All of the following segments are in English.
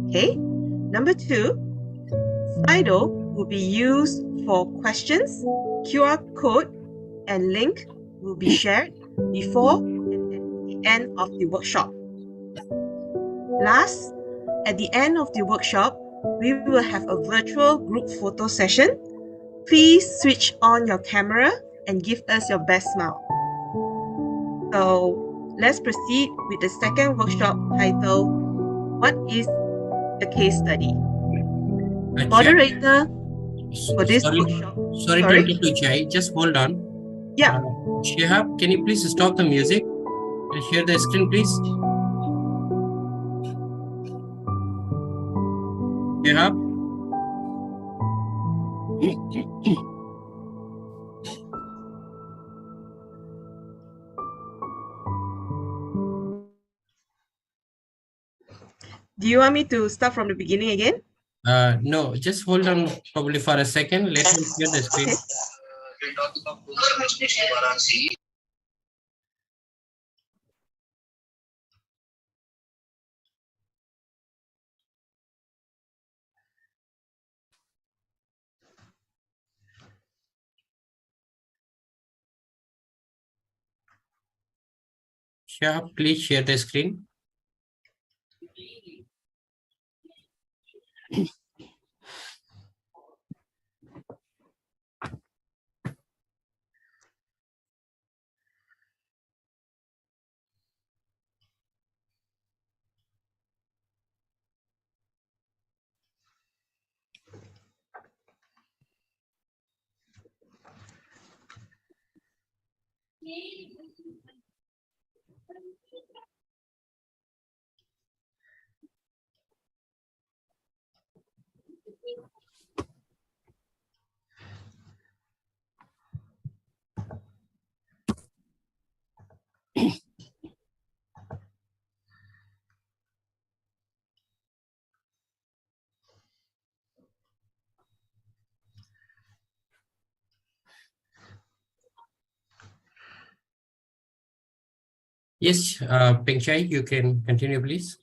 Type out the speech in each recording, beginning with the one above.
Okay. Number 2, Slido will be used for questions, QR code, and link will be shared before and at the end of the workshop. Last, at the end of the workshop, we will have a virtual group photo session. Please switch on your camera and give us your best smile. So let's proceed with the second workshop titled, What is a Case Study? Moderator for this workshop. Sorry to interrupt you, Chai. Just hold on. Yeah. Shihab, can you please stop the music and share the screen, please? Shihab? Do you want me to start from the beginning again? No, just hold on probably for a second. Let me share the screen. Okay. Shihab, please share the screen. Yes, Peng Chai, you can continue, please.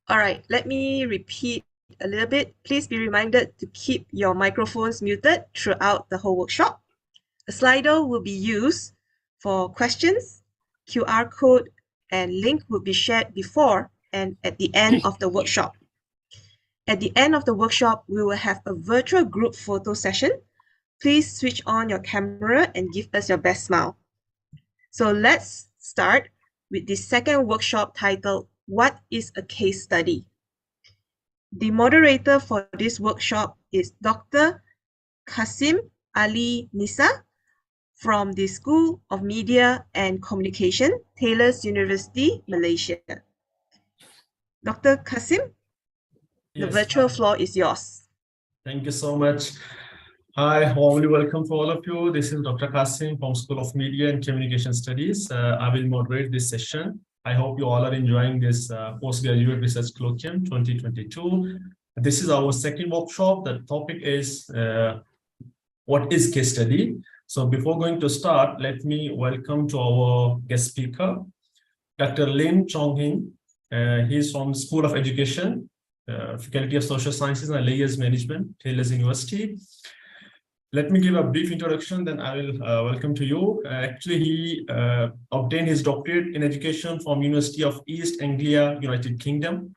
All right, let me repeat a little bit. Please be reminded to keep your microphones muted throughout the whole workshop. A Slido will be used for questions, QR code, and link will be shared before and at the end of the workshop. At the end of the workshop, we will have a virtual group photo session. Please switch on your camera and give us your best smile. So let's start with the second workshop titled, What is a Case Study? The moderator for this workshop is Dr. Kasim Ali Nisa from the School of Media and Communication, Taylor's University, Malaysia. Dr. Kasim, the virtual floor is yours. Thank you so much. Hi, warmly welcome to all of you. This is Dr. Kasim from School of Media and Communication Studies. I will moderate this session. I hope you all are enjoying this Postgraduate Research Colloquium 2022. This is our second workshop. The topic is what is case study? So before going to start, let me welcome to our guest speaker, Dr. Chong. He's from School of Education, Faculty of Social Sciences and Layers Management, Taylor's University. Let me give a brief introduction, then I will welcome to you. Actually, he obtained his doctorate in education from University of East Anglia, United Kingdom.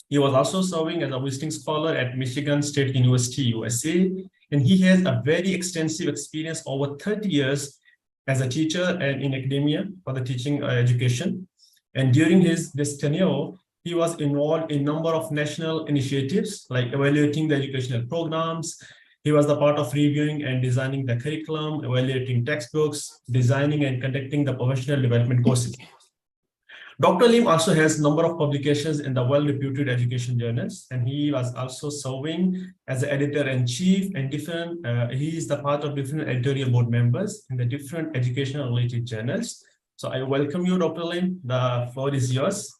He was also serving as a visiting scholar at Michigan State University, USA, and he has a very extensive experience over 30 years as a teacher and in academia for the teaching education. And during this tenure, he was involved in a number of national initiatives like evaluating the educational programs. He was the part of reviewing and designing the curriculum, evaluating textbooks, designing and conducting the professional development courses. Dr. Lim also has a number of publications in the well-reputed education journals, and he was also serving as the editor-in-chief and he is the part of different editorial board members in the different educational-related journals. So I welcome you, Dr. Lim. The floor is yours.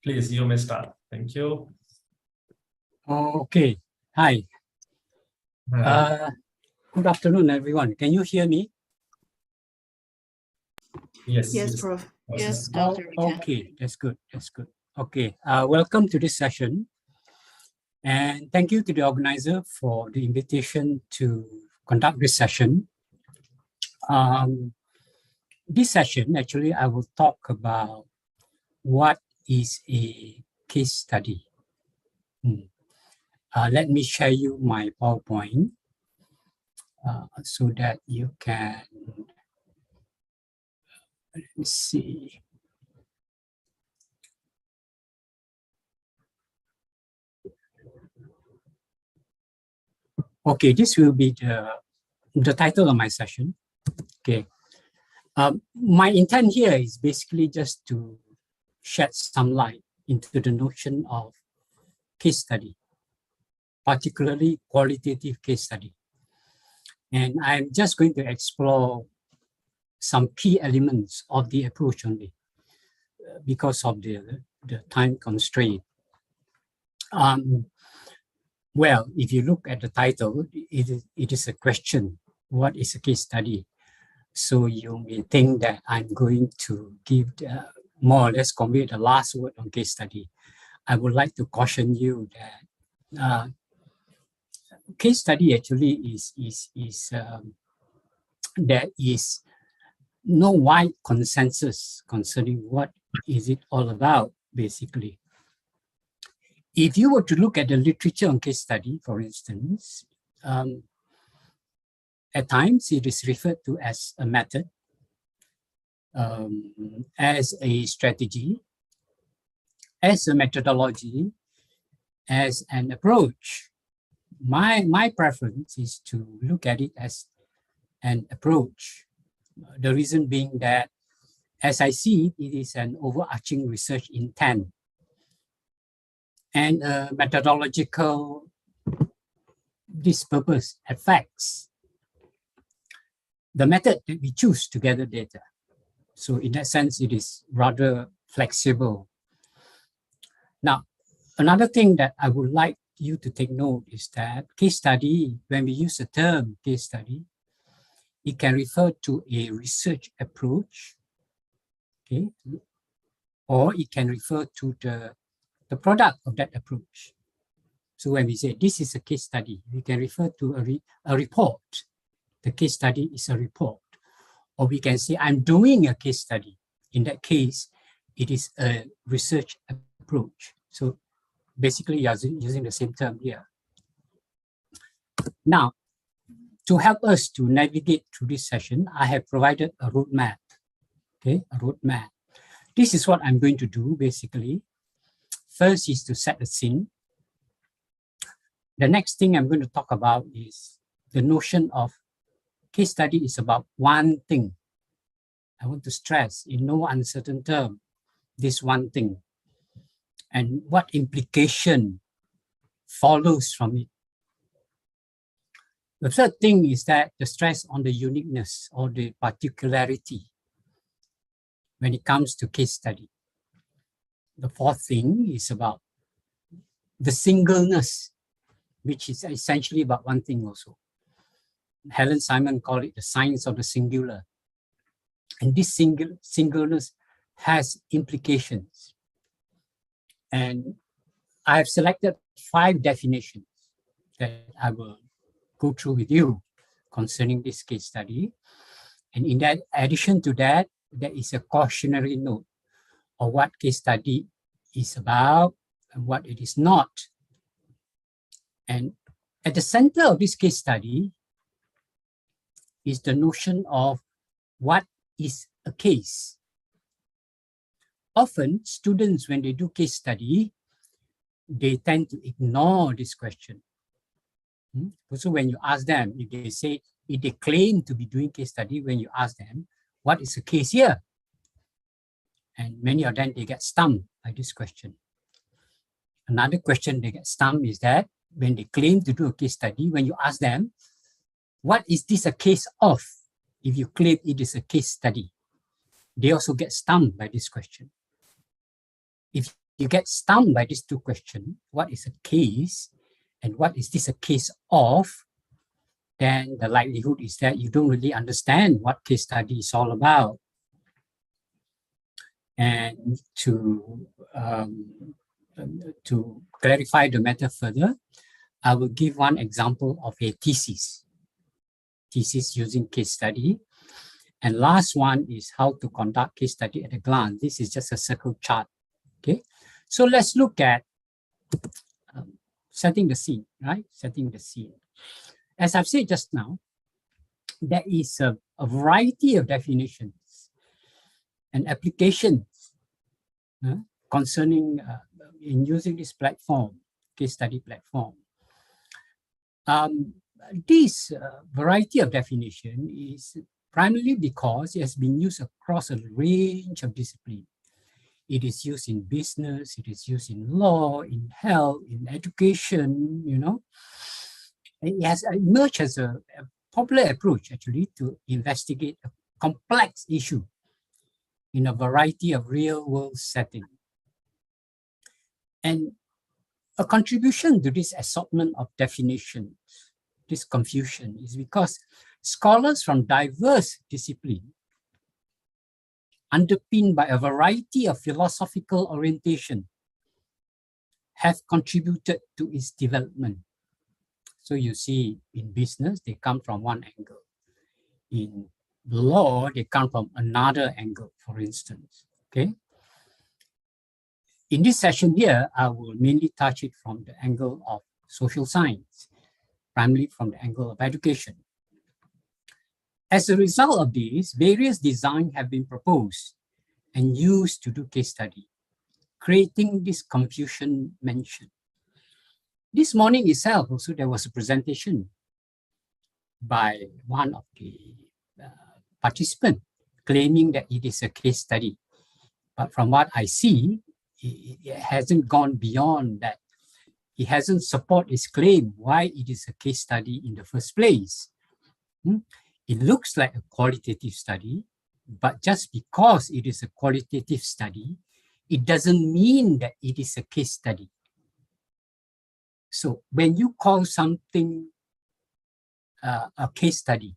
Please, you may start. Thank you. Okay. Hi. Good afternoon, everyone. Can you hear me? Yes. Yes, Prof. Yes, Doctor. Okay, that's good. That's good. Okay. Welcome to this session. And thank you to the organizer for the invitation to conduct this session. This session, actually, I will talk about what is a case study. Let me share you my PowerPoint so that you can, let me see. Okay, this will be the title of my session. Okay. My intent here is basically just to shed some light into the notion of case study, particularly qualitative case study. And I'm just going to explore some key elements of the approach only because of the time constraint. Well, if you look at the title, it is a question, what is a case study? So you may think that I'm going to give more or less convey the last word on case study. I would like to caution you that case study actually there is no wide consensus concerning what is it all about, basically. If you were to look at the literature on case study, for instance, at times it is referred to as a method, as a strategy, as a methodology, as an approach. My preference is to look at it as an approach. The reason being that, as I see it, it is an overarching research intent and a methodological, this purpose affects the method that we choose to gather data. So in that sense, it is rather flexible. Now, another thing that I would like you to take note is that case study, when we use the term case study, it can refer to a research approach, okay, or it can refer to the product of that approach. So when we say this is a case study, we can refer to a report. The case study is a report. Or we can say I'm doing a case study. In that case, it is a research approach. So basically, you're using the same term here. Now, to help us to navigate through this session, I have provided a roadmap. Okay, a roadmap. This is what I'm going to do, basically. First is to set the scene. The next thing I'm going to talk about is the notion of case study is about one thing. I want to stress in no uncertain term, this one thing, and what implication follows from it. The third thing is that the stress on the uniqueness or the particularity when it comes to case study. The fourth thing is about the singleness, which is essentially about one thing also. Helen Simon called it the science of the singular. And this singleness has implications. And I have selected 5 definitions that I will go through with you concerning this case study. And in that addition to that, there is a cautionary note of what case study is about and what it is not. And at the center of this case study is the notion of what is a case. Often students, when they do case study, they tend to ignore this question. Also, when you ask them, if they claim to be doing case study, when you ask them, what is a case here? And many of them, they get stumped by this question. Another question they get stumped is that when they claim to do a case study, when you ask them, what is this a case of? If you claim it is a case study, they also get stumped by this question. If you get stumped by these 2 questions, what is a case and what is this a case of, then the likelihood is that you don't really understand what case study is all about. And to to clarify the matter further, I will give one example of a thesis using case study. And last one is how to conduct case study at a glance. This is just a circle chart. Okay, so let's look at setting the scene, right? Setting the scene. As I've said just now, there is a variety of definitions and applications concerning in using this platform, case study platform. This variety of definition is primarily because it has been used across a range of disciplines. It is used in business, it is used in law, in health, in education, you know. It has emerged as a popular approach actually to investigate a complex issue in a variety of real-world settings. And a contribution to this assortment of definitions, this confusion, is because scholars from diverse disciplines, underpinned by a variety of philosophical orientation, have contributed to its development. So you see, in business, they come from one angle. In law, they come from another angle, for instance, okay? In this session here, I will mainly touch it from the angle of social science, primarily from the angle of education. As a result of this, various designs have been proposed and used to do case study, creating this confusion mentioned. This morning itself, also there was a presentation by one of the participants claiming that it is a case study. But from what I see, it hasn't gone beyond that. It hasn't supported its claim why it is a case study in the first place. It looks like a qualitative study, but just because it is a qualitative study, it doesn't mean that it is a case study. So when you call something a case study,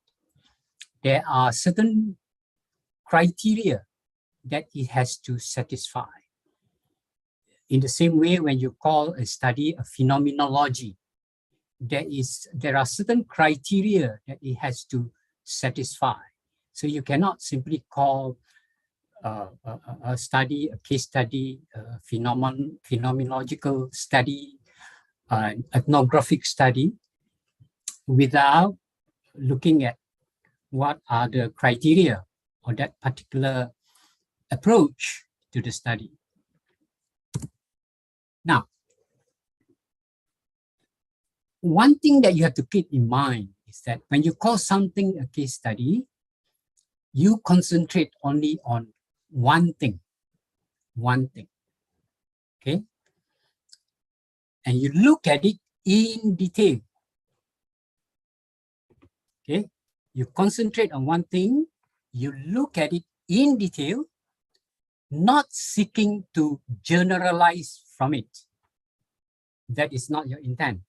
there are certain criteria that it has to satisfy. In the same way, when you call a study a phenomenology, there are certain criteria that it has to satisfy. So you cannot simply call a study, a case study, a phenomenological study, an ethnographic study, without looking at what are the criteria or that particular approach to the study. Now, one thing that you have to keep in mind is that when you call something a case study, you concentrate only on one thing, okay? And you look at it in detail, okay? You concentrate on one thing, you look at it in detail, not seeking to generalize from it. That is not your intent,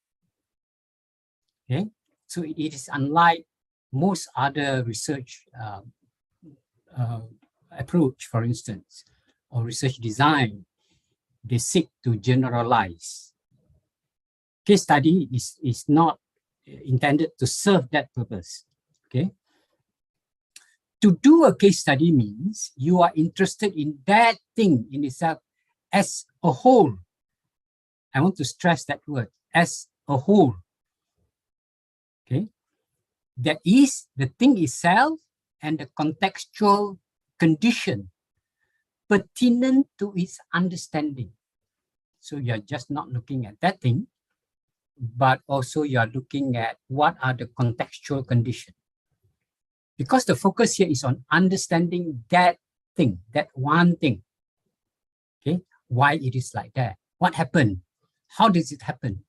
okay? So it is unlike most other research approach, for instance, or research design. They seek to generalize. Case study is not intended to serve that purpose, okay? To do a case study means you are interested in that thing in itself as a whole. I want to stress that word, as a whole, okay? That is the thing itself and the contextual condition pertinent to its understanding. So you're just not looking at that thing, but also you're looking at what are the contextual conditions. Because the focus here is on understanding that thing, that one thing, okay? Why it is like that, what happened, how does it happen?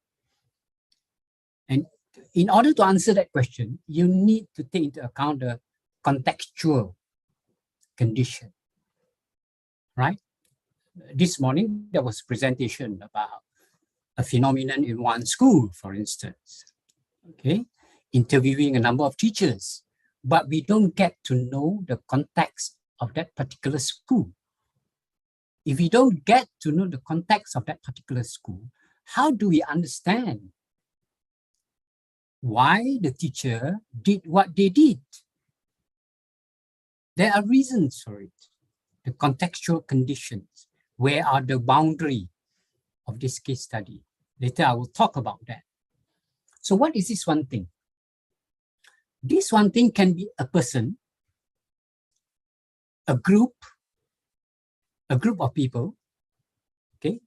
And in order to answer that question, you need to take into account the contextual condition, right? This morning, there was a presentation about a phenomenon in one school, for instance, okay? Interviewing a number of teachers, but we don't get to know the context of that particular school. If we don't get to know the context of that particular school, how do we understand why the teacher did what they did? There are reasons for it. The contextual conditions. Where are the boundary of this case study? Later, I will talk about that. So what is this one thing? This one thing can be a person, a group of people. Okay,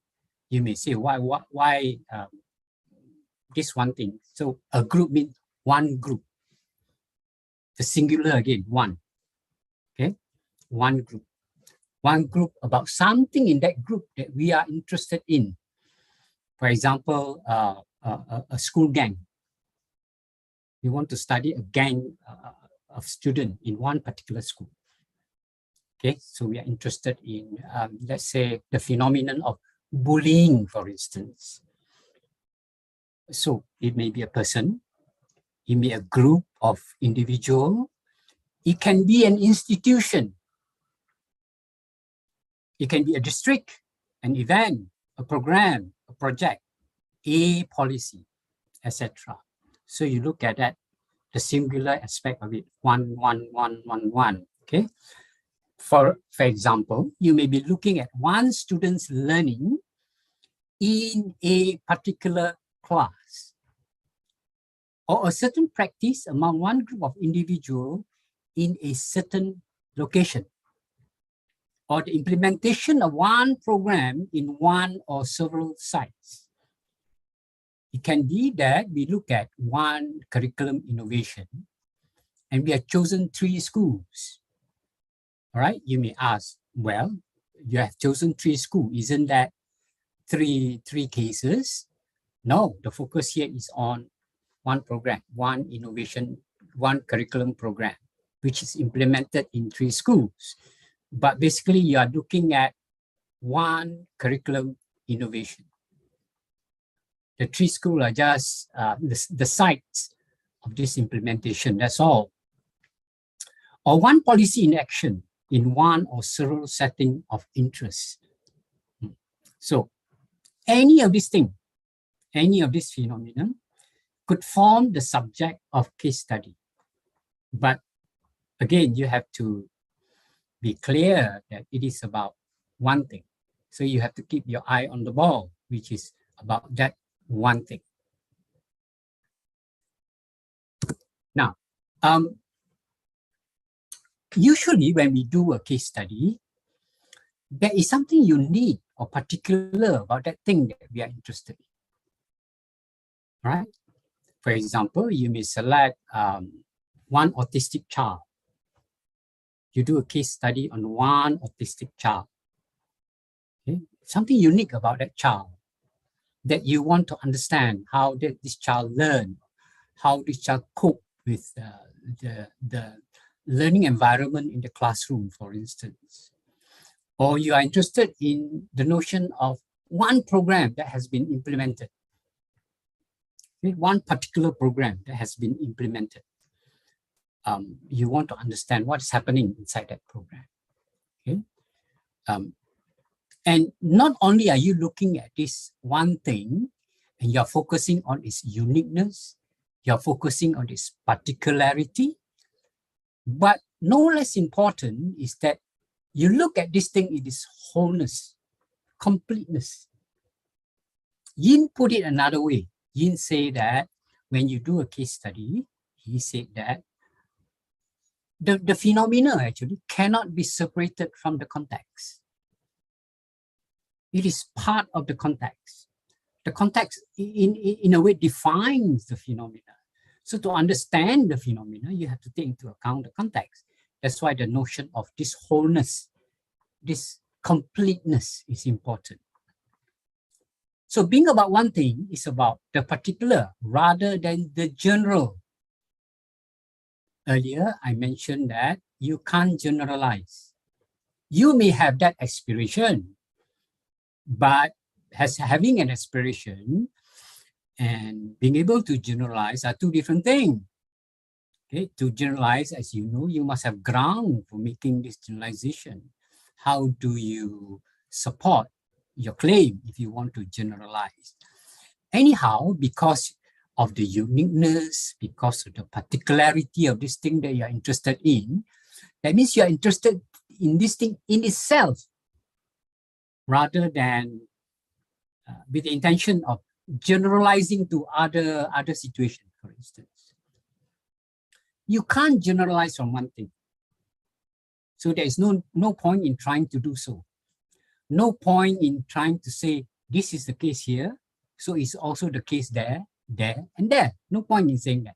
you may say, why this one thing? So a group means one group. The singular again, one. Okay, one group. One group about something in that group that we are interested in. For example, a school gang. We want to study a gang of students in one particular school. Okay, so we are interested in, let's say, the phenomenon of bullying, for instance. So it may be a person, it may be a group of individuals, it can be an institution, it can be a district, an event, a program, a project, a policy, etc. So you look at that, the singular aspect of it, one, okay? For example, you may be looking at one student's learning in a particular class, or a certain practice among one group of individuals in a certain location, or the implementation of one program in one or several sites. It can be that we look at one curriculum innovation and we have chosen 3 schools. All right, you may ask, well, you have chosen 3 schools. Isn't that three cases? No, the focus here is on one program, one innovation, one curriculum program, which is implemented in 3 schools. But basically, you are looking at one curriculum innovation. The 3 schools are just the sites of this implementation, that's all. Or one policy in action in one or several settings of interest. So any of these things, any of this phenomenon could form the subject of case study. But again, you have to be clear that it is about one thing. So you have to keep your eye on the ball, which is about that one thing. Now, usually when we do a case study, there is something unique or particular about that thing that we are interested in, right? For example, you may select one autistic child. You do a case study on one autistic child. Okay? Something unique about that child that you want to understand how did this child learn, how this child cope with the learning environment in the classroom, for instance. Or you are interested in the notion of one program that has been implemented. Okay? One particular program that has been implemented. You want to understand what's happening inside that program. Okay? And not only are you looking at this one thing and you're focusing on its uniqueness, you're focusing on its particularity, but no less important is that you look at this thing in its wholeness, completeness. Yin put it another way. Yin say that when you do a case study, he said that the phenomena actually cannot be separated from the context. It is part of the context. The context in a way defines the phenomena. So to understand the phenomena, you have to take into account the context. That's why the notion of this wholeness, this completeness is important. So being about one thing is about the particular rather than the general. Earlier, I mentioned that you can't generalize. You may have that aspiration, but having an aspiration and being able to generalize are 2 different things. Okay, to generalize, as you know, you must have ground for making this generalization. How do you support your claim if you want to generalize. Anyhow, because of the uniqueness, because of the particularity of this thing that you're interested in, that means you're interested in this thing in itself, rather than with the intention of generalizing to other situations, for instance. You can't generalize from one thing. So there is no point in trying to do so. No point in trying to say, this is the case here, so it's also the case there, and there. No point in saying that.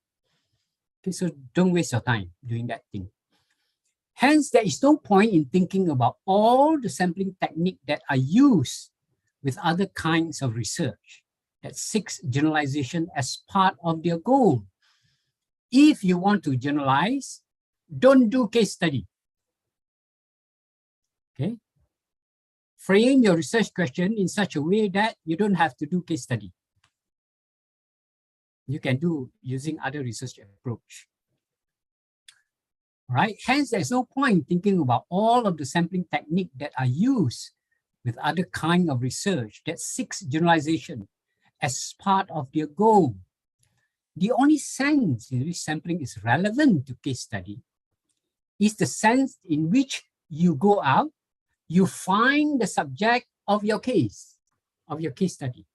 Okay, so don't waste your time doing that thing. Hence, there is no point in thinking about all the sampling techniques that are used with other kinds of research that seeks generalization as part of their goal. If you want to generalize, don't do case study. Okay? Frame your research question in such a way that you don't have to do case study. You can do using other research approach. Right? Hence, there's no point thinking about all of the sampling techniques that are used with other kind of research that seeks generalization as part of their goal. The only sense in which sampling is relevant to case study is the sense in which you go out, you find the subject of your case study.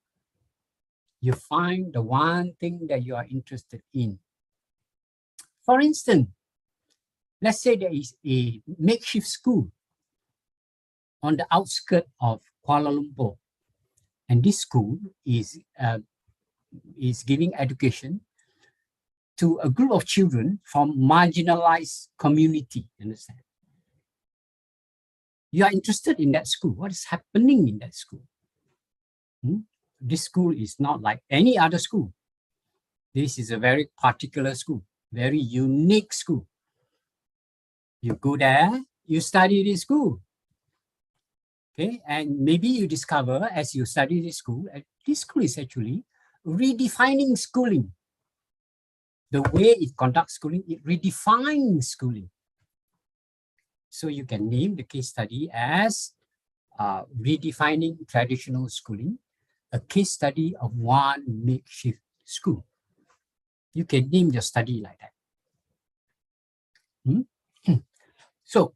You find the one thing that you are interested in. For instance, let's say there is a makeshift school on the outskirts of Kuala Lumpur, and this school is giving education to a group of children from marginalized community, understand? You are interested in that school. What is happening in that school? This school is not like any other school. This is a very particular school, very unique school. You go there, you study this school. Okay, and maybe you discover as you study this school is actually redefining schooling. The way it conducts schooling, it redefines schooling. So you can name the case study as redefining traditional schooling, a case study of one makeshift school. You can name your study like that. So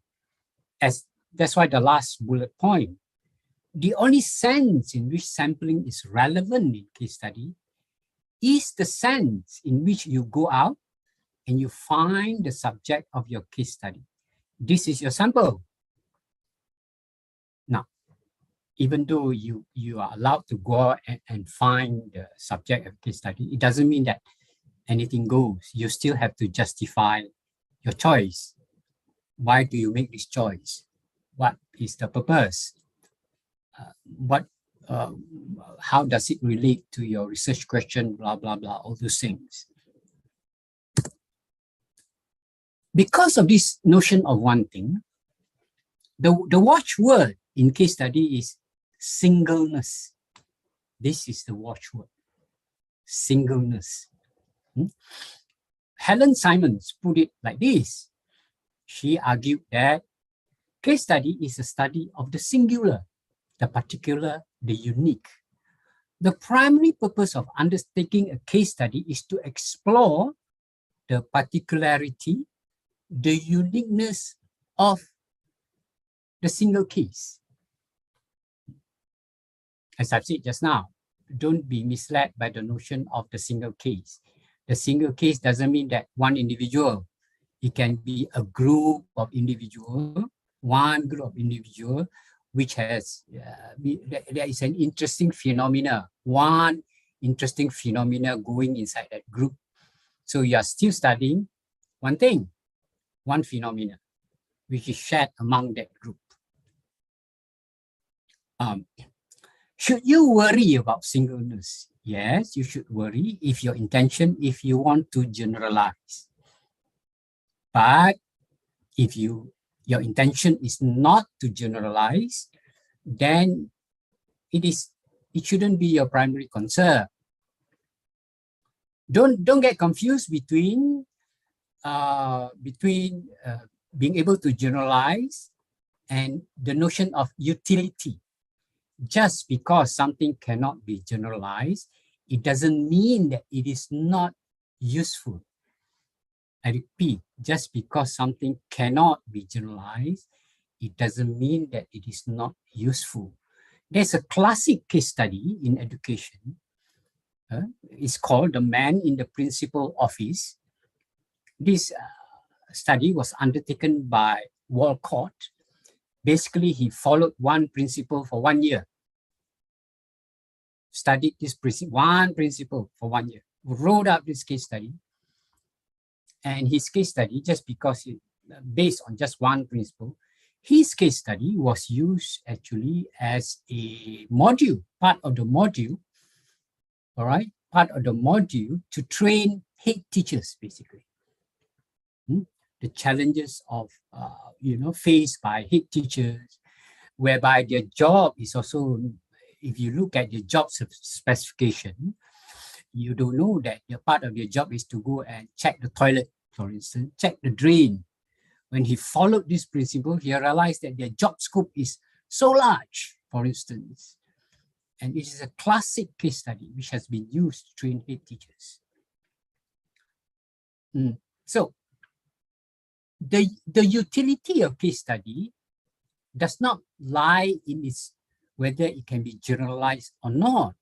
that's why the last bullet point, the only sense in which sampling is relevant in case study is the sense in which you go out and you find the subject of your case study. This is your sample. Now, even though you are allowed to go out and find the subject of case study, it doesn't mean that anything goes. You still have to justify your choice. Why do you make this choice? What is the purpose? How does it relate to your research question, blah, blah, blah, all those things. Because of this notion of one thing, the watchword in case study is singleness. This is the watchword, singleness. Helen Simons put it like this. She argued that case study is a study of the singular, the particular, the unique. The primary purpose of undertaking a case study is to explore the particularity, the uniqueness of the single case. As I've said just now, don't be misled by the notion of the single case. The single case doesn't mean that one individual. It can be a group of individuals, one group of individuals, which has, there is an interesting phenomena, one interesting phenomena going inside that group. So you are still studying one thing, one phenomena, which is shared among that group. Should you worry about singleness? Yes, you should worry if your intention, if you want to generalize. But if your intention is not to generalize, then it shouldn't be your primary concern. Don't get confused between being able to generalize and the notion of utility. just because something cannot be generalized, it doesn't mean that it is not useful. I repeat, just because something cannot be generalized, it doesn't mean that it is not useful. There's a classic case study in education. It's called The Man in the Principal Office. This study was undertaken by Walcott. Basically, he followed one principle for 1 year. Studied this one principle for 1 year. Wrote up this case study. And his case study, just because it based on just one principle, his case study was used actually as a module, part of the module, all right, part of the module to train head teachers, basically. The challenges of, faced by head teachers, whereby their job is also, if you look at the job specification, you don't know that the part of their job is to go and check the toilet, for instance, check the drain. When he followed this principle, he realized that their job scope is so large, for instance. And it is a classic case study which has been used to train head teachers. So the utility of case study does not lie in its whether it can be generalized or not.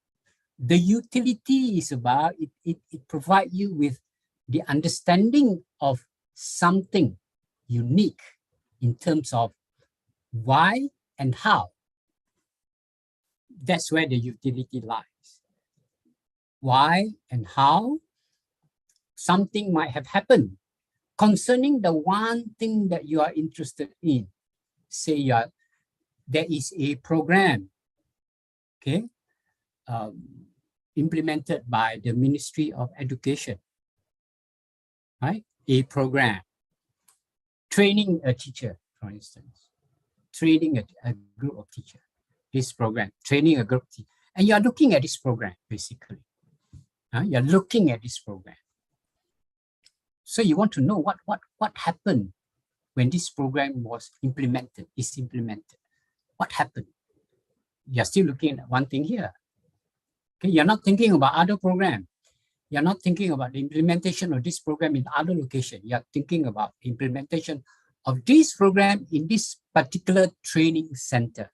The utility is about it provides you with the understanding of something unique in terms of why and how. That's where the utility lies. Why and how something might have happened concerning the one thing that you are interested in. Say there is a program, okay, implemented by the Ministry of Education, right? A program, training a teacher, for instance, training a group of teachers. This program, training a group of teachers. And you're looking at this program, basically. You're looking at this program. So you want to know what happened when this program was implemented, is implemented. What happened? You're still looking at one thing here. Okay, you're not thinking about other program. You're not thinking about the implementation of this program in other location. You're thinking about implementation of this program in this particular training center.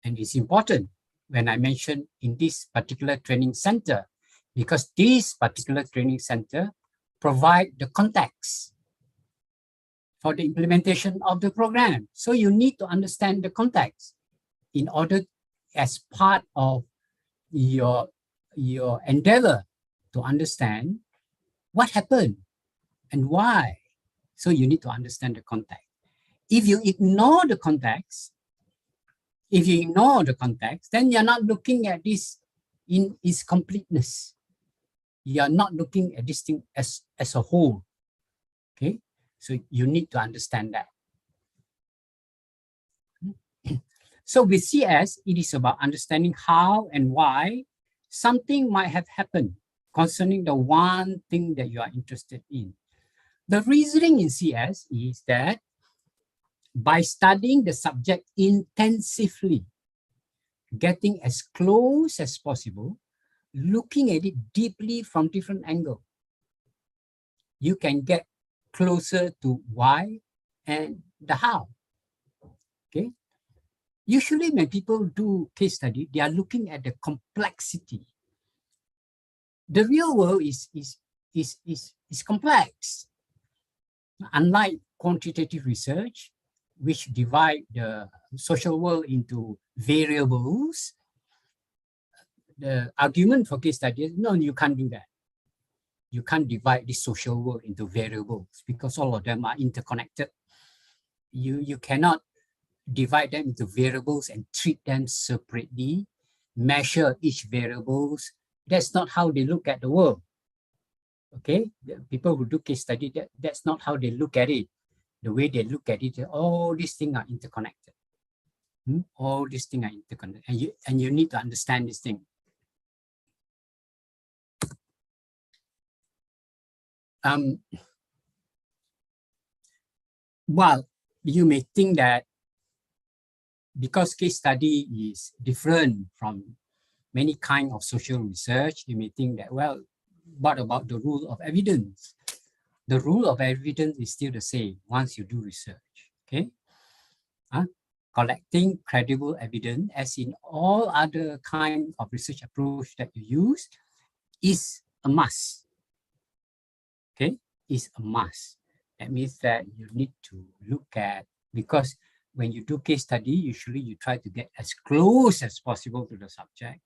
And it's important when I mention in this particular training center, because this particular training center provide the context for the implementation of the program. So you need to understand the context in order, as part of your endeavor, to understand what happened and why. So you need to understand the context. If you ignore the context, then you're not looking at this in its completeness. You're not looking at this thing as a whole. Okay, so you need to understand that. So with CS, it is about understanding how and why something might have happened concerning the one thing that you are interested in. The reasoning in CS is that by studying the subject intensively, getting as close as possible, looking at it deeply from different angles, you can get closer to why and the how. Okay. Usually when people do case study, they are looking at the complexity. The real world is complex. Unlike quantitative research, which divide the social world into variables, the argument for case study is, no, you can't do that. You can't divide the social world into variables because all of them are interconnected. You cannot divide them into variables and treat them separately, measure each variables. That's not how they look at the world. Okay, the people who do case study, that's not how they look at it. The way they look at it, all these things are interconnected. All these things are interconnected, and you need to understand this thing. Well, you may think that because case study is different from many kinds of social research, you may think that, well, what about the rule of evidence? The rule of evidence is still the same once you do research, okay? Collecting credible evidence, as in all other kinds of research approach that you use, is a must, okay? Is a must. That means that you need to look at, because when you do case study, usually you try to get as close as possible to the subject,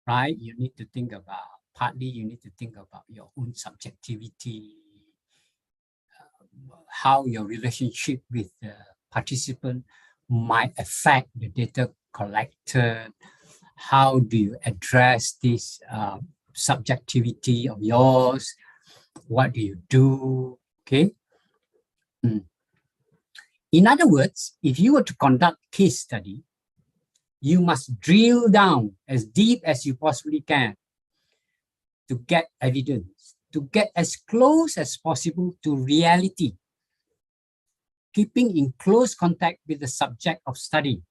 right? You need to think about, partly you need to think about your own subjectivity, how your relationship with the participant might affect the data collected. How do you address this subjectivity of yours? What do you do? Okay. In other words, if you were to conduct case study, you must drill down as deep as you possibly can to get evidence, to get as close as possible to reality, keeping in close contact with the subject of study,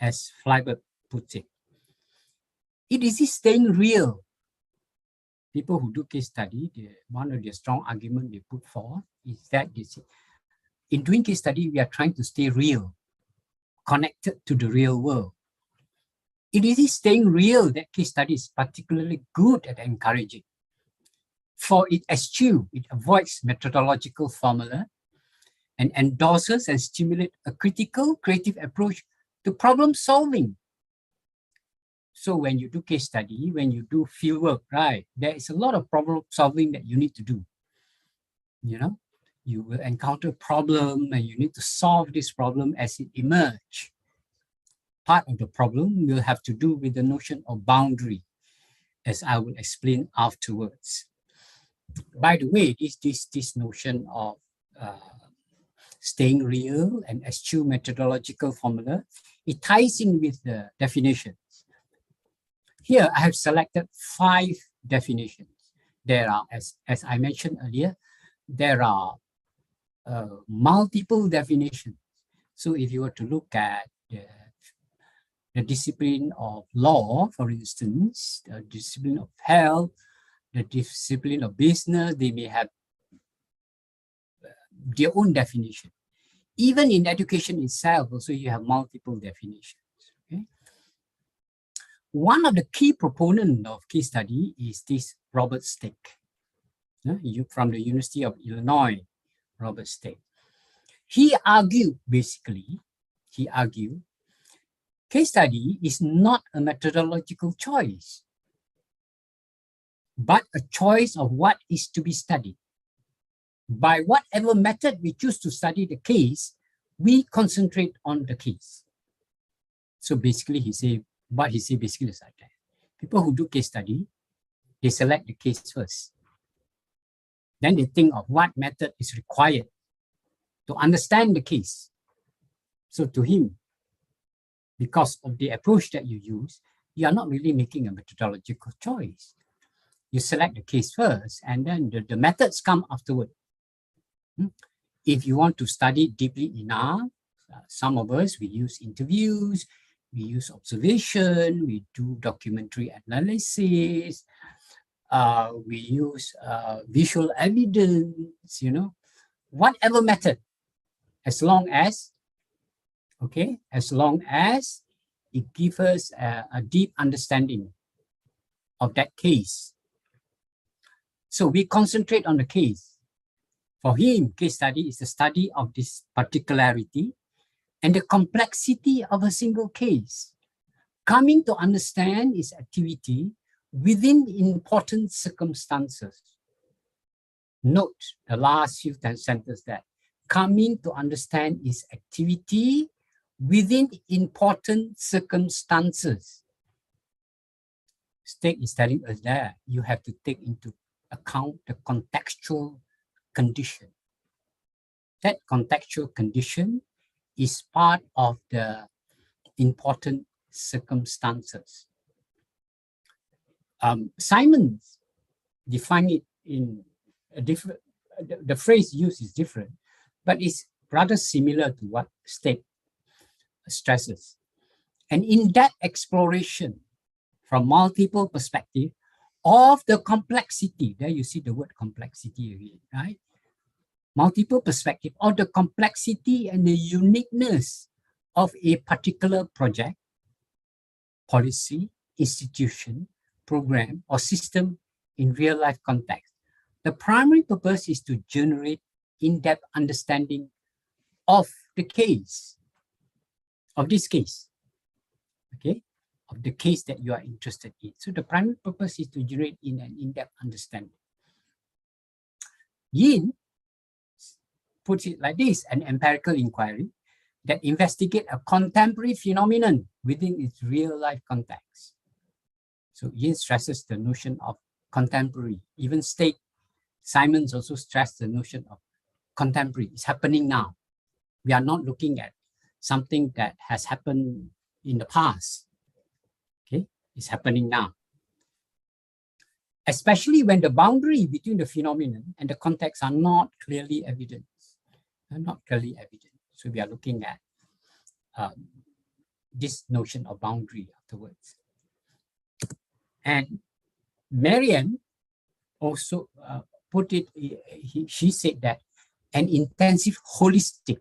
as Fleiberg puts it. It is staying real. People who do case study, one of the strong arguments they put forth is that in doing case study, we are trying to stay real, connected to the real world. It is staying real that case study is particularly good at encouraging. For it eschews, it avoids methodological formula and endorses and stimulates a critical, creative approach to problem solving. So when you do case study, when you do field work, right, there is a lot of problem solving that you need to do. You know, you will encounter problem and you need to solve this problem as it emerges. Part of the problem will have to do with the notion of boundary, as I will explain afterwards. By the way, this notion of staying real and eschew methodological formula, it ties in with the definitions. Here, I have selected 5 definitions. There are, as I mentioned earlier, there are multiple definitions. So if you were to look at the discipline of law, for instance, the discipline of health, the discipline of business, they may have their own definition. Even in education itself, also you have multiple definitions. Okay? One of the key proponents of case study is this Robert Stake, from the University of Illinois, Robert Stake. He argued, basically, case study is not a methodological choice, but a choice of what is to be studied. By whatever method we choose to study the case, we concentrate on the case. So basically, he said basically is like that. People who do case study, they select the case first. Then they think of what method is required to understand the case. So to him, because of the approach that you use, you are not really making a methodological choice. You select the case first, and then the methods come afterward. If you want to study deeply enough, some of us, we use interviews, we use observation, we do documentary analysis, we use visual evidence, whatever method, as long as it gives us a deep understanding of that case. So we concentrate on the case. For him, case study is the study of this particularity and the complexity of a single case, coming to understand its activity within important circumstances. Note the last few sentences there. Coming to understand its activity within important circumstances. Stake is telling us that you have to take into account the contextual condition. That contextual condition is part of the important circumstances. Simon defined it in a different, the phrase used is different, but it's rather similar to what Stake stresses. An in-depth exploration from multiple perspectives of the complexity. There you see the word complexity again, right? Multiple perspective of the complexity and the uniqueness of a particular project, policy, institution, program, or system in real-life context. The primary purpose is to generate in-depth understanding of the case, of this case, okay, of the case that you are interested in. So the primary purpose is to generate an in-depth understanding. Yin puts it like this: an empirical inquiry that investigate a contemporary phenomenon within its real-life context. So Yin stresses the notion of contemporary. Even Simons also stressed the notion of contemporary. It's happening now. We are not looking at something that has happened in the past. Okay, it's happening now. Especially when the boundary between the phenomenon and the context are not clearly evident. So we are looking at this notion of boundary afterwards. And Marianne also put it, she said that an intensive holistic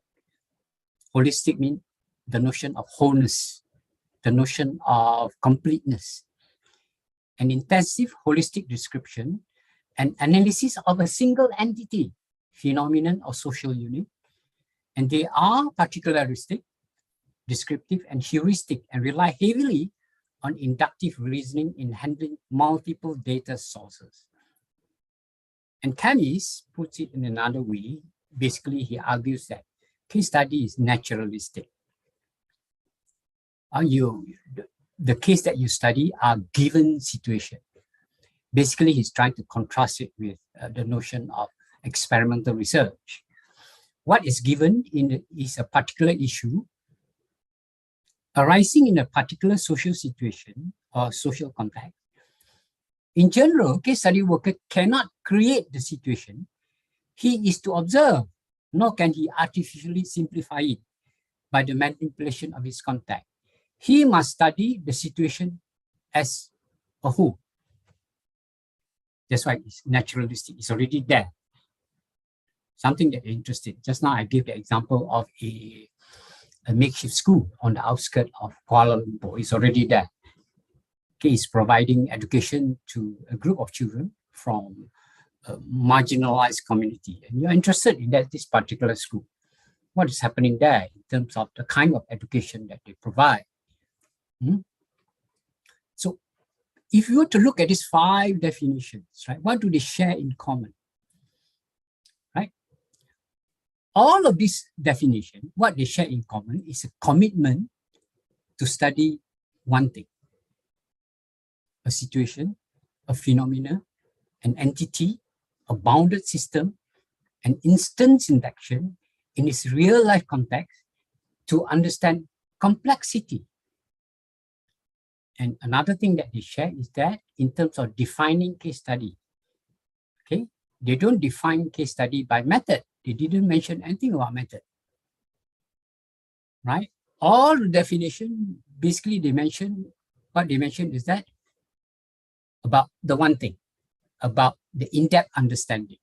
means the notion of wholeness, the notion of completeness, an intensive holistic description and analysis of a single entity, phenomenon or social unit, and they are particularistic, descriptive, and heuristic, and rely heavily on inductive reasoning in handling multiple data sources. And Camis puts it in another way. Basically, he argues that case study is naturalistic. The case that you study are given situation. Basically, he's trying to contrast it with the notion of experimental research. What is given is a particular issue arising in a particular social situation or social context. In general, case study worker cannot create the situation. He is to observe, nor can he artificially simplify it by the manipulation of his context. He must study the situation as a whole. That's why it's naturalistic. It's already there. Something that you're interested in. Just now I gave the example of a makeshift school on the outskirts of Kuala Lumpur. It's already there. Okay, it's providing education to a group of children from a marginalized community. And you're interested in this particular school. What is happening there in terms of the kind of education that they provide? So if you were to look at these 5 definitions, right, what do they share in common? Right? All of these definitions, what they share in common is a commitment to study one thing: a situation, a phenomena, an entity, a bounded system, an instance in action in its real life context to understand complexity. And another thing that they share is that in terms of defining case study, okay, they don't define case study by method. They didn't mention anything about method, right? All the definition, basically what they mention is that about the one thing, about the in-depth understanding,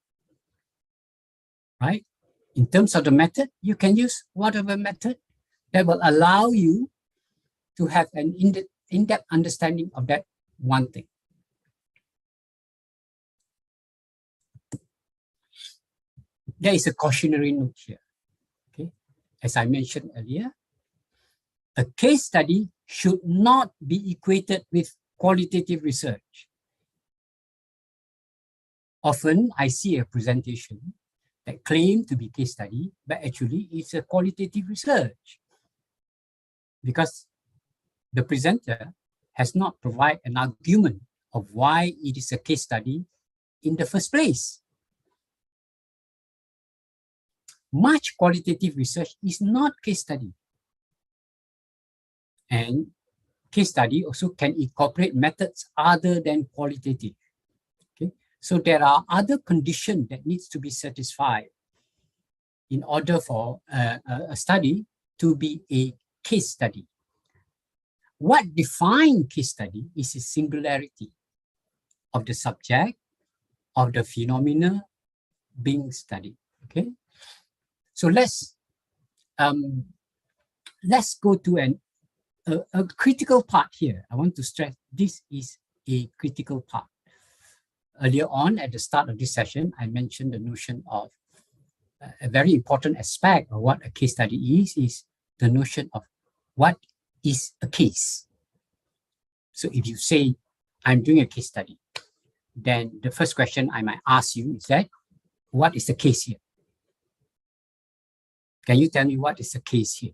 right? In terms of the method, you can use whatever method that will allow you to have an in-depth understanding of that one thing. There is a cautionary note here, okay? As I mentioned earlier, a case study should not be equated with qualitative research. Often I see a presentation that claim to be case study, but actually it's a qualitative research because the presenter has not provided an argument of why it is a case study in the first place. Much qualitative research is not case study. And case study also can incorporate methods other than qualitative. Okay? So there are other conditions that needs to be satisfied in order for a study to be a case study. What defines case study is a singularity of the subject, of the phenomena being studied. Okay, so let's go to a critical part here. I want to stress this is a critical part. Earlier on, at the start of this session, I mentioned the notion of a very important aspect of what a case study is the notion of what is a case. So if you say, I'm doing a case study, then the first question I might ask you is that, what is the case here? Can you tell me what is the case here?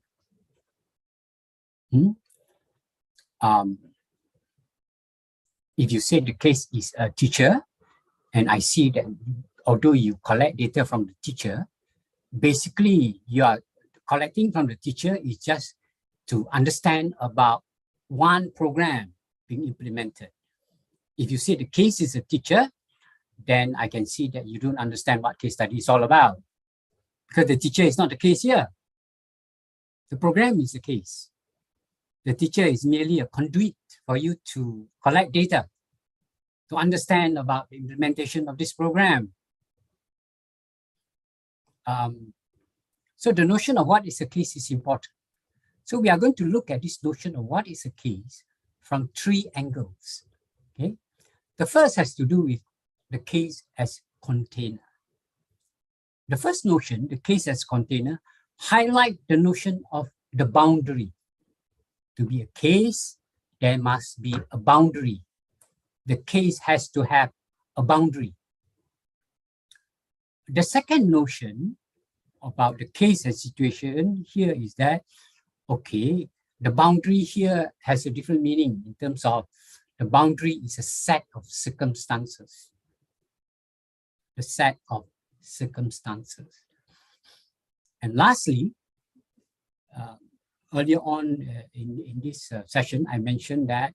If you say the case is a teacher, and I see that although you collect data from the teacher, basically you are collecting from the teacher is just to understand about one program being implemented. If you say the case is a teacher, then I can see that you don't understand what case study is all about, because the teacher is not the case here. The program is the case. The teacher is merely a conduit for you to collect data, to understand about the implementation of this program. So the notion of what is a case is important. So we are going to look at this notion of what is a case from 3 angles. Okay, the first has to do with the case as container. The first notion, the case as container, highlight the notion of the boundary. To be a case, there must be a boundary. The case has to have a boundary. The second notion about the case and situation here is that, okay, the boundary here has a different meaning in terms of the boundary is a set of circumstances. The set of circumstances. And lastly, earlier on in this session, I mentioned that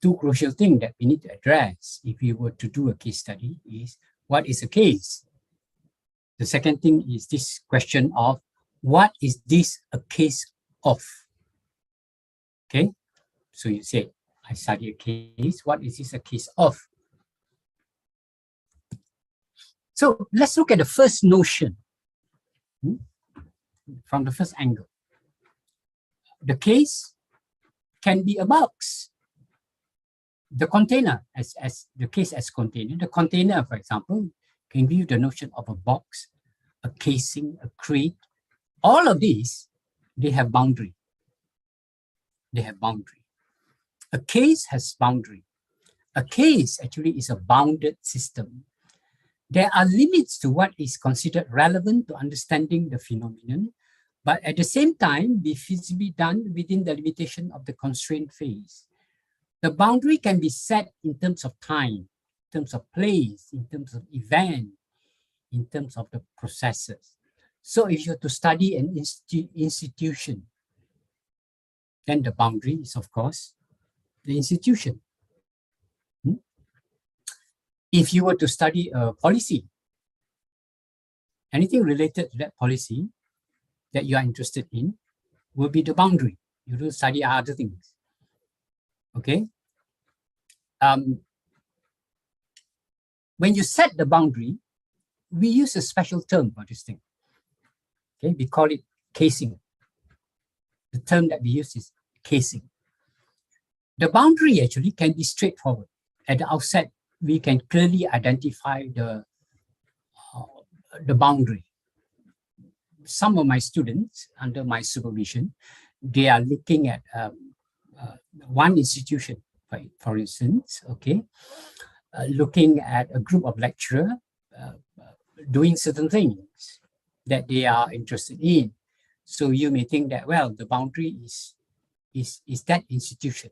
2 crucial things that we need to address if we were to do a case study is, what is a case? The second thing is this question of, what is this a case of? Okay, so you say, I study a case, what is this a case of? So let's look at the first notion from the first angle. The case can be a box. The container, as the case as container, the container, for example, can give you the notion of a box, a casing, a crate. All of these, they have boundary. They have boundary. A case has boundary. A case actually is a bounded system. There are limits to what is considered relevant to understanding the phenomenon, but at the same time, be feasibly done within the limitation of the constraint phase. The boundary can be set in terms of time, in terms of place, in terms of event, in terms of the processes. So if you're to study an institution, then the boundary is, of course, the institution. If you were to study a policy, anything related to that policy that you are interested in will be the boundary. You don't study other things. Okay. When you set the boundary, we use a special term for this thing. Okay, we call it casing. The term that we use is casing. The boundary actually can be straightforward. At the outset, we can clearly identify the boundary. Some of my students, under my supervision, they are looking at one institution, for instance, okay, looking at a group of lecturers doing certain things that they are interested in. So you may think that, well, the boundary is that institution.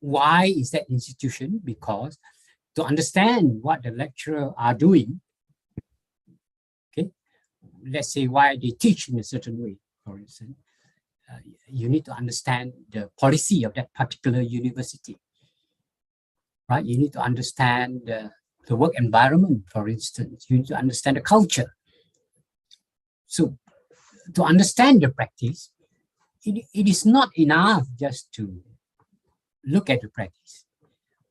Why is that institution? Because to understand what the lecturer are doing, okay, let's say why they teach in a certain way, for instance, you need to understand the policy of that particular university, right? You need to understand the work environment, for instance. You need to understand the culture. So to understand the practice, it is not enough just to look at the practice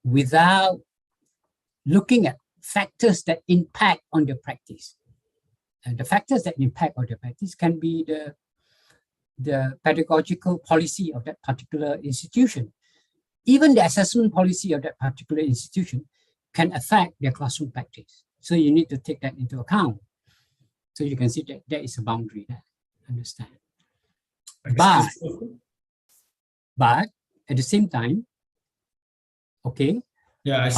without looking at factors that impact on the practice. And the factors that impact on the practice can be the pedagogical policy of that particular institution. Even the assessment policy of that particular institution can affect their classroom practice. So you need to take that into account. So you can see that there is a boundary there, understand? But at the same time, okay. Yeah,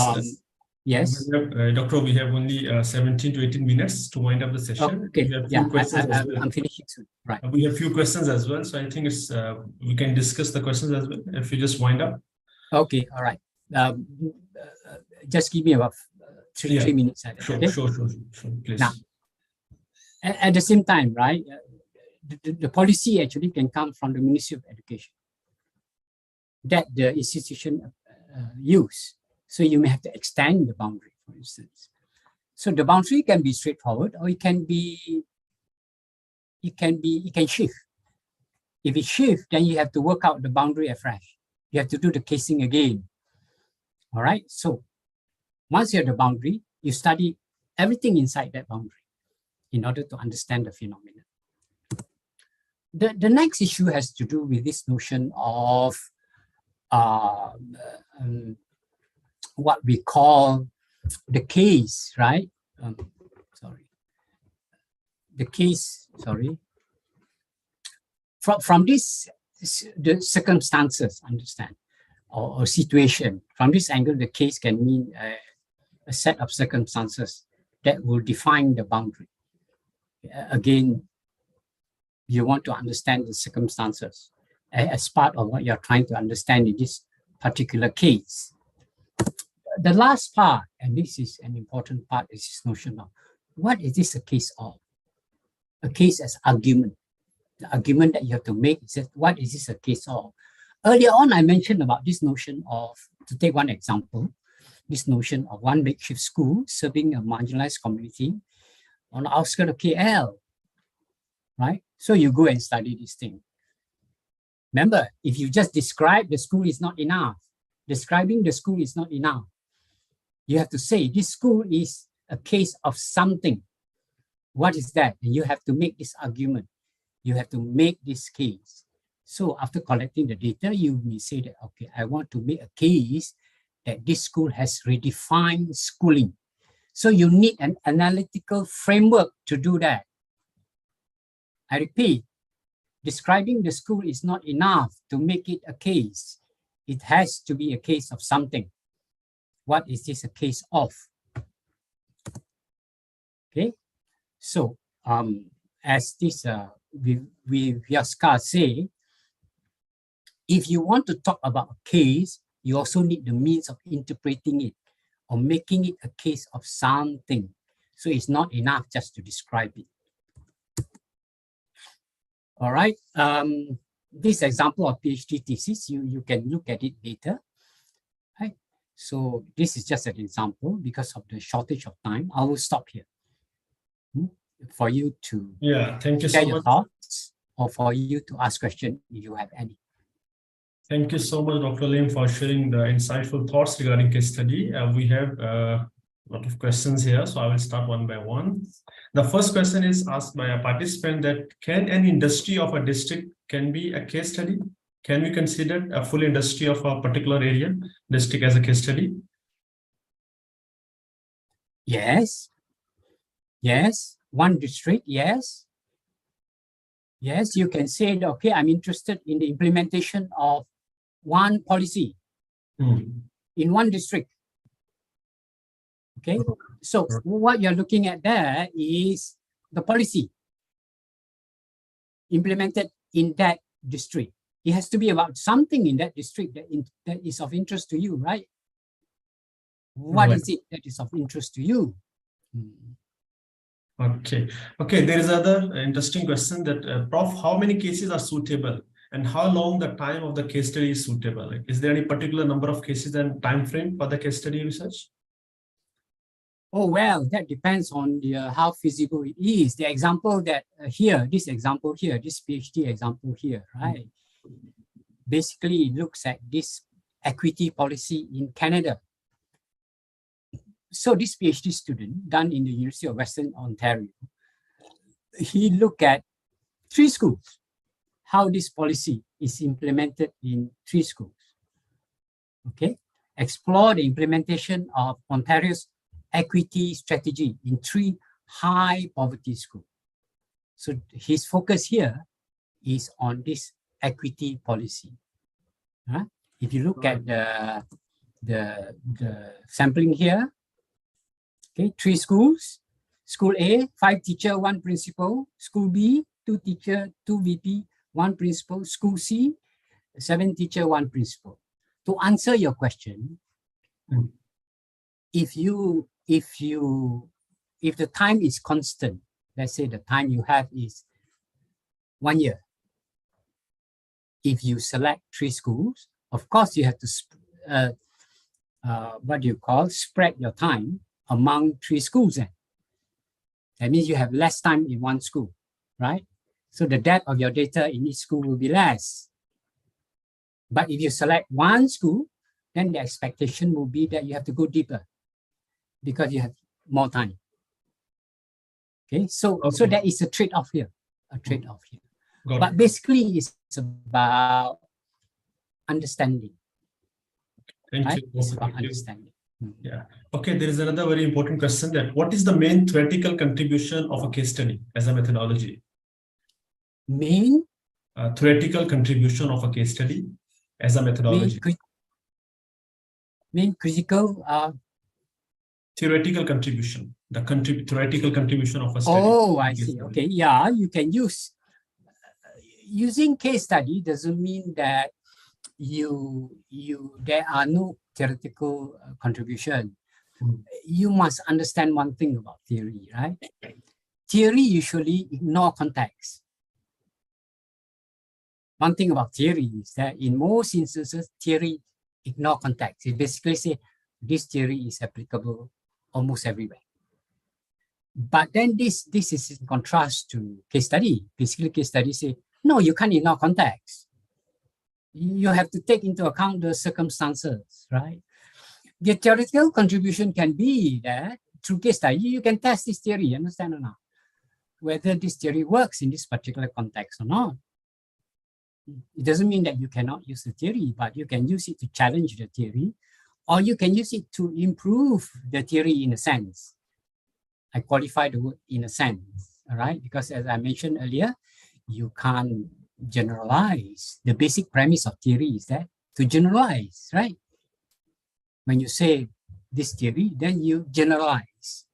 yes. Doctor, we have only 17 to 18 minutes to wind up the session. Okay, We have few questions as well. I'm finishing soon, right. We have few questions as well. So I think it's we can discuss the questions as well if you just wind up. Okay, all right. Just give me about 3 minutes. Sure, okay? sure, please. Now, at the same time, right, the policy actually can come from the Ministry of Education that the institution use. So you may have to extend the boundary, for instance. So the boundary can be straightforward, or it can shift. If it shifts, then you have to work out the boundary afresh. You have to do the casing again. All right. So once you have the boundary, you study everything inside that boundary in order to understand the phenomenon. The next issue has to do with this notion of what we call the case, right? From this, the circumstances, understand, or situation. From this angle, the case can mean a set of circumstances that will define the boundary. Again, you want to understand the circumstances as part of what you're trying to understand in this particular case. The last part, and this is an important part, is this notion of what is this a case of? A case as argument. The argument that you have to make is that what is this a case of? Earlier on, I mentioned about this notion of, to take one example, this notion of one makeshift school serving a marginalized community on the outskirts of KL, right? So you go and study this thing. Remember, if you just describe the school is not enough. Describing the school is not enough. You have to say this school is a case of something. What is that? And you have to make this argument. You have to make this case. So after collecting the data, you may say that, okay, I want to make a case that this school has redefined schooling. So you need an analytical framework to do that. I repeat, describing the school is not enough to make it a case. It has to be a case of something. What is this a case of? Okay, so as this Vyaska say, if you want to talk about a case, you also need the means of interpreting it or making it a case of something. So it's not enough just to describe it. All right. This example of PhD thesis, you can look at it later. Right. So this is just an example. Because of the shortage of time, I will stop here for you to thank you share so your much. thoughts, or for you to ask questions if you have any. Thank you so much, Dr. Lim, for sharing the insightful thoughts regarding case study. We have a lot of questions here, so I will start one by one. The first question is asked by a participant that can an industry of a district can be a case study? Can we consider a full industry of a particular area, district as a case study? Yes. Yes. One district, yes. Yes, you can say, okay, I'm interested in the implementation of one policy in one district. Okay, so what you're looking at there is the policy implemented in that district. It has to be about something in that district that is of interest to you, right? What is it that is of interest to you? Okay. There is another interesting question that, Prof, how many cases are suitable and how long the time of the case study is suitable? Like, is there any particular number of cases and time frame for the case study research? Oh, well, that depends on how feasible it is. The example that this example here, this PhD example here, right? basically it looks at this equity policy in Canada. So this PhD student done in the University of Western Ontario, he looked at 3 schools, how this policy is implemented in 3 schools. Okay, explore the implementation of Ontario's equity strategy in 3 high poverty schools. So his focus here is on this equity policy. If you look at the sampling here, okay, 3 schools. School A, 5 teacher, 1 principal. School B, 2 teacher, 2 VP, 1 principal. School C, 7 teacher, 1 principal. To answer your question, if the time is constant, let's say the time you have is 1 year. If you select 3 schools, of course you have to spread your time among 3 schools. That means you have less time in 1 school, right? So the depth of your data in each school will be less. But if you select 1 school, then the expectation will be that you have to go deeper because you have more time. Okay, so that is a trade-off here, But basically, it's about understanding. Thank you. It's about understanding. Yeah. Okay, there is another very important question, that what is the main theoretical contribution of a case study as a methodology? Main? Theoretical contribution of a case study as a methodology. Main critical? Theoretical contribution. The theoretical contribution of a study. Oh, I see. Okay, yeah, you can use. Using case study doesn't mean that there are no theoretical contribution. You must understand one thing about theory, right? Theory usually ignore context. One thing about theory is that in most instances, theory ignore context. It basically say this theory is applicable almost everywhere. But then this is in contrast to case study. Basically, case study say, no, you can't ignore context. You have to take into account the circumstances, right? The theoretical contribution can be that through case study, you can test this theory, understand or not? Whether this theory works in this particular context or not. It doesn't mean that you cannot use the theory, but you can use it to challenge the theory, or you can use it to improve the theory in a sense. I qualify the word in a sense, all right? Because as I mentioned earlier, you can't generalize. The basic premise of theory is that to generalize, right? When you say this theory, then you generalize.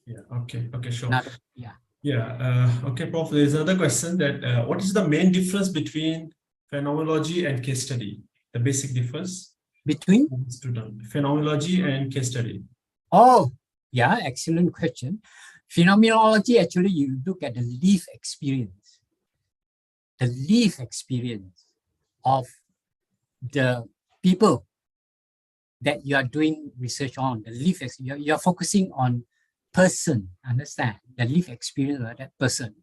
Yeah, okay, sure. Okay, Prof, there is another question that what is the main difference between phenomenology and case study? The basic difference? Between? Phenomenology and case study. Oh, yeah, excellent question. Phenomenology, actually, you look at the lived experience. The lived experience of the people that you are doing research on. The lived experience, you're focusing on person, understand? The lived experience of that person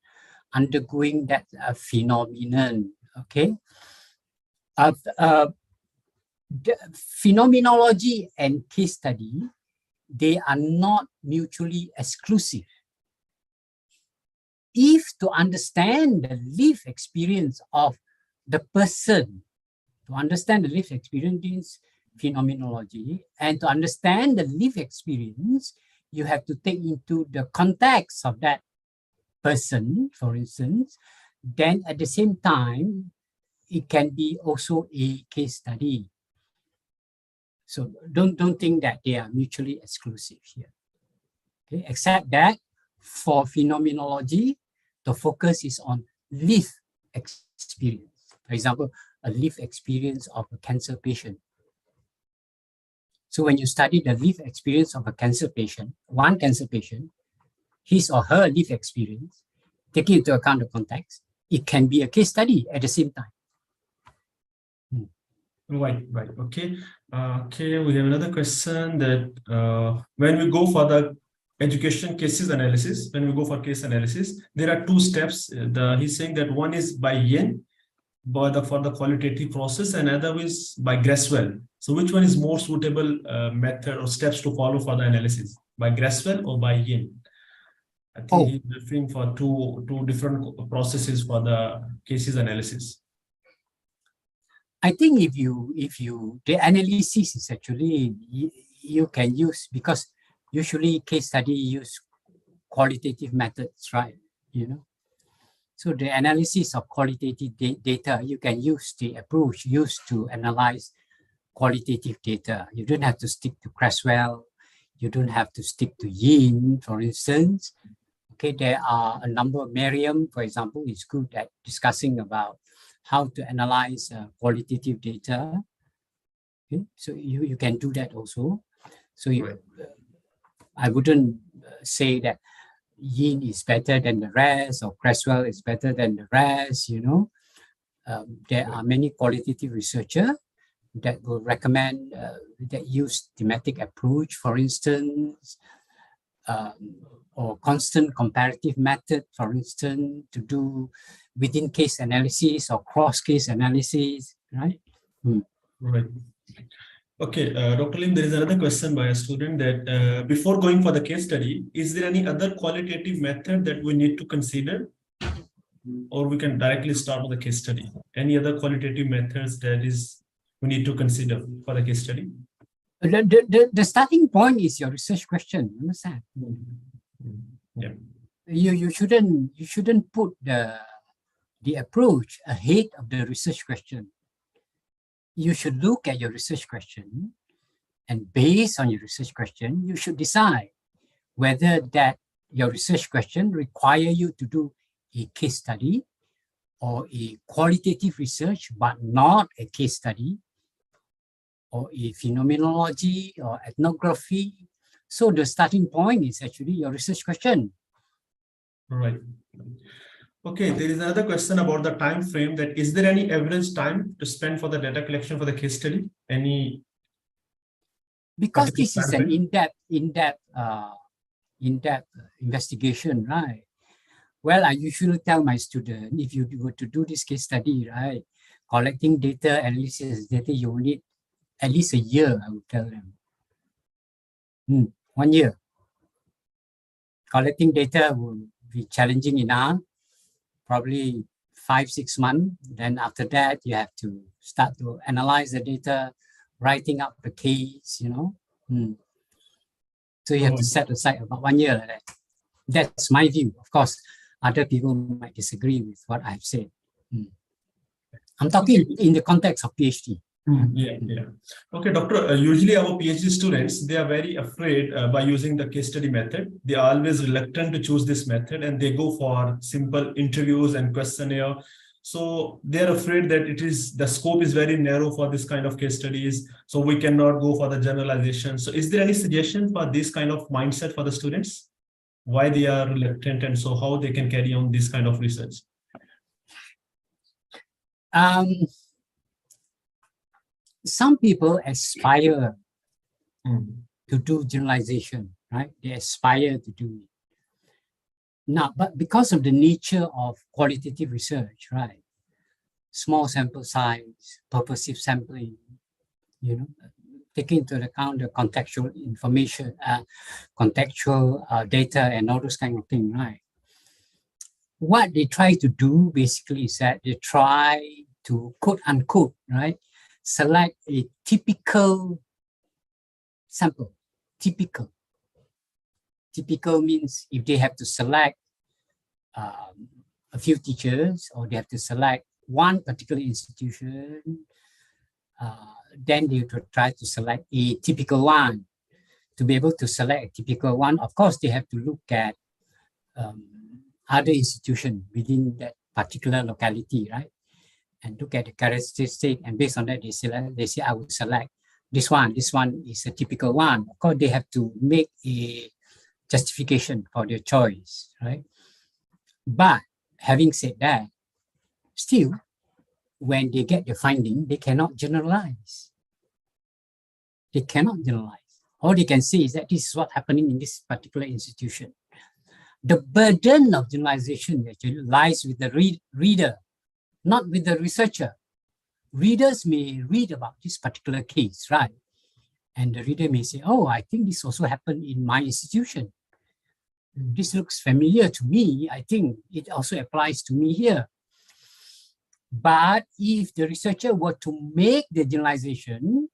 undergoing that phenomenon, okay? The phenomenology and case study, they are not mutually exclusive. If to understand the lived experience of the person, to understand the lived experience is phenomenology, and to understand the lived experience, you have to take into the context of that person, for instance. Then at the same time, it can be also a case study. So don't think that they are mutually exclusive here. Okay, except that for phenomenology, the focus is on lived experience. For example, a lived experience of a cancer patient. So when you study the lived experience of a cancer patient, one cancer patient, his or her lived experience, taking into account the context, it can be a case study at the same time. Right. Okay. We have another question that when we go for the education cases analysis, when we go for case analysis, there are 2 steps. He's saying that one is by yen, for the qualitative process, and other is by Graswell. So which one is more suitable method or steps to follow for the analysis, by Graswell or by Yin? I think he's referring for two different processes for the cases analysis. I think if you the analysis is actually you can use, because usually case study use qualitative methods, right? You know, so the analysis of qualitative data, you can use the approach used to analyze qualitative data. You don't have to stick to Creswell. You don't have to stick to Yin, for instance. Okay, there are a number of Merriam, for example, is good at discussing about how to analyze qualitative data. Okay, so you can do that also. So I wouldn't say that Yin is better than the rest or Creswell is better than the rest, you know. There are many qualitative researchers that will recommend that use thematic approach, for instance, or constant comparative method, for instance, to do within case analysis or cross case analysis, right? Right. Okay, Dr. Lim, there is another question by a student that before going for the case study, is there any other qualitative method that we need to consider? Or we can directly start with the case study? Any other qualitative methods that we need to consider for the case study? The starting point is your research question, understand? Yeah. You shouldn't put the approach ahead of the research question. You should look at your research question, and based on your research question, you should decide whether that your research question require you to do a case study or a qualitative research, but not a case study, or a phenomenology or ethnography. So the starting point is actually your research question. Right. Okay, there is another question about the time frame, that is there any average time to spend for the data collection for the case study? Any? Because this is an in-depth investigation, right? Well, I usually tell my student, if you were to do this case study, right, collecting data, analysis data, you will need at least a year, I would tell them. 1 year. Collecting data will be challenging enough, probably 5-6 months. Then after that, you have to start to analyze the data, writing up the case, you know. So you have to set aside about 1 year like that. That's my view. Of course, other people might disagree with what I've said. I'm talking in the context of PhD. Yeah. Okay, doctor, usually our PhD students, they are very afraid by using the case study method. They are always reluctant to choose this method, and they go for simple interviews and questionnaire. So they're afraid that the scope is very narrow for this kind of case studies. So we cannot go for the generalization. So is there any suggestion for this kind of mindset for the students? Why they are reluctant, and so how they can carry on this kind of research? Some people aspire to do generalization, right? They aspire to do it. Now, but because of the nature of qualitative research, right? Small sample size, purposive sampling, you know, taking into account the contextual information, contextual data and all those kind of things, right? What they try to do basically is that they try to, quote unquote, right, select a typical sample. Typical means if they have to select a few teachers, or they have to select one particular institution, then they try to select a typical one. To be able to select a typical one, of course, they have to look at other institutions within that particular locality, right? And look at the characteristic, and based on that, they say, I would select this one. This one is a typical one. Of course, they have to make a justification for their choice, right? But having said that, still, when they get the finding, they cannot generalize. They cannot generalize. All they can say is that this is what's happening in this particular institution. The burden of generalization actually lies with the reader, not with the researcher. Readers may read about this particular case, right? And the reader may say, oh, I think this also happened in my institution. This looks familiar to me. I think it also applies to me here. But if the researcher were to make the generalization,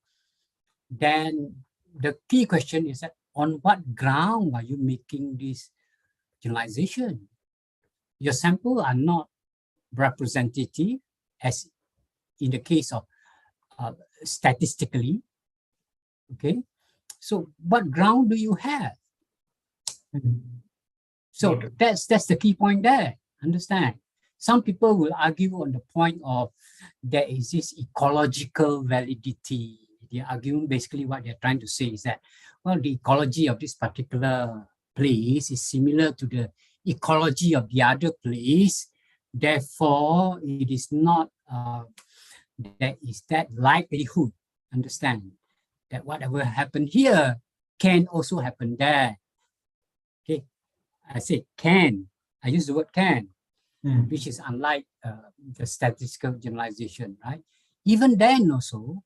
then the key question is that on what ground are you making this generalization? Your sample are not representative, as in the case of statistically. Okay, so what ground do you have? So that's the key point there. Understand? Some people will argue on the point of there is this ecological validity. They're arguing basically what they're trying to say is that, well, the ecology of this particular place is similar to the ecology of the other place. Therefore, it is not, there is that likelihood, understand, that whatever happened here can also happen there. Okay, I say can. I use the word can, which is unlike the statistical generalization, right? Even then also,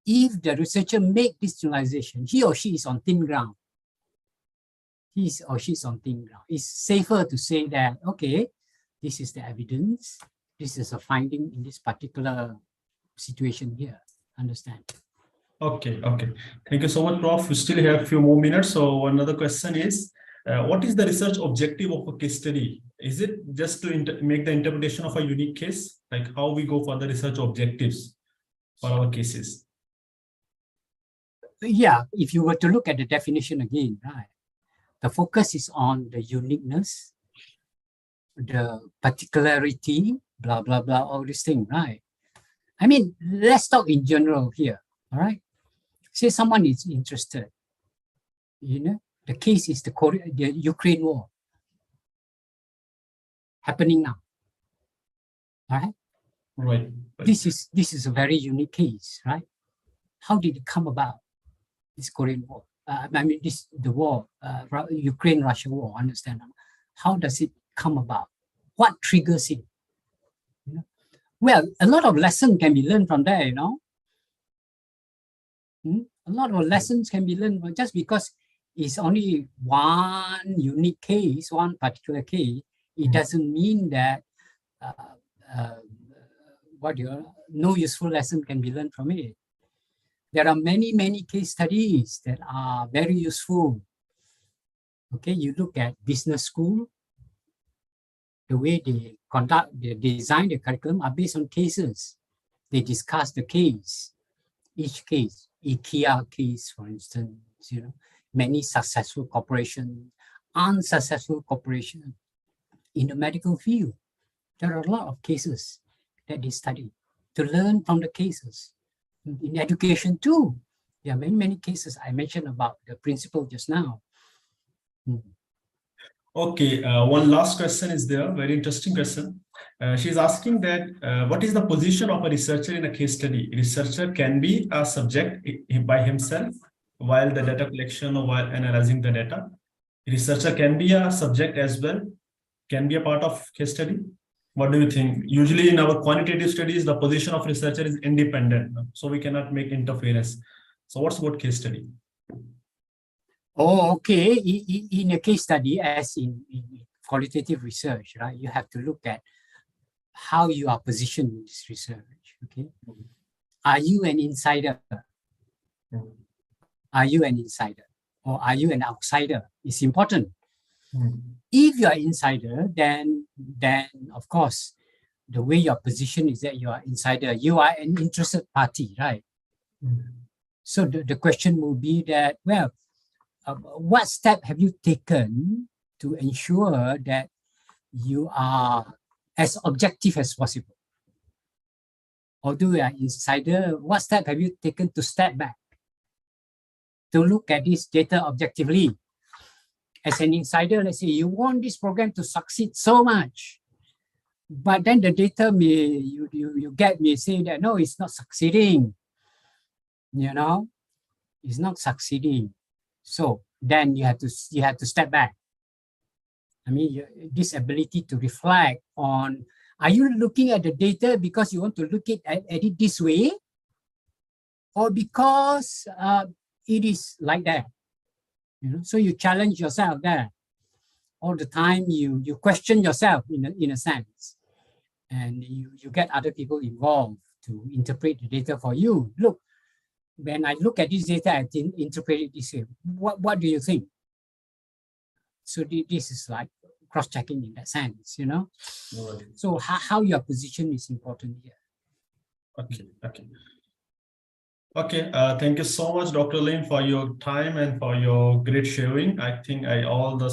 if the researcher make this generalization, he or she is on thin ground. He or she is on thin ground. It's safer to say that, okay, this is the evidence. This is a finding in this particular situation here. Understand? Okay. Thank you so much, Prof. We still have a few more minutes. So another question is, what is the research objective of a case study? Is it just to make the interpretation of a unique case? Like how we go for the research objectives for our cases? Yeah, if you were to look at the definition again, right? The focus is on the uniqueness, the particularity, blah, blah, blah, all these things, right? I mean, let's talk in general here, all right? Say someone is interested, you know, the case is the Ukraine war happening now, all right? Right. This is a very unique case, right? How did it come about, this Korean war? I mean, the war, Ukraine-Russia war, understand? How does it come about? What triggers it? You know? Well, a lot of lessons can be learned from there, you know? A lot of lessons can be learned just because it's only one unique case, one particular case. It doesn't mean that no useful lesson can be learned from it. There are many case studies that are very useful. Okay, you look at business school, the way they design the curriculum are based on cases. They discuss the case, each case, IKEA case, for instance, you know, many successful corporations, unsuccessful corporations in the medical field. There are a lot of cases that they study to learn from the cases. In education too, there are many cases. I mentioned about the principle just now. Okay, one last question is there, very interesting question. She's asking that what is the position of a researcher in a case study? A researcher can be a subject by himself while the data collection or while analyzing the data. A researcher can be a subject as well, can be a part of case study. What do you think? Usually in our quantitative studies, the position of researcher is independent, so we cannot make interference. So what's about case study? Oh, okay. In a case study, as in qualitative research, right, you have to look at how you are positioned in this research, okay? Are you an insider? Are you an insider? Or are you an outsider? It's important. If you are insider, then of course, the way your position is that you are insider. You are an interested party, right? So the question will be that, well, what step have you taken to ensure that you are as objective as possible? Although you are insider, what step have you taken to step back, to look at this data objectively? As an insider, let's say you want this program to succeed so much, but then the data may say that, no, it's not succeeding. You know, it's not succeeding. So then you have to step back. I mean, this ability to reflect on Are you looking at the data because you want to look at it this way, or because it is like that? You know, so you challenge yourself there all the time. You question yourself in a sense, and you get other people involved to interpret the data for you. Look, when I look at this data, I interpret it this way. What do you think? So this is like cross-checking in that sense, you know. Right. So how your position is important here. Okay. Thank you so much, Dr. Lim, for your time and for your great sharing. I think all the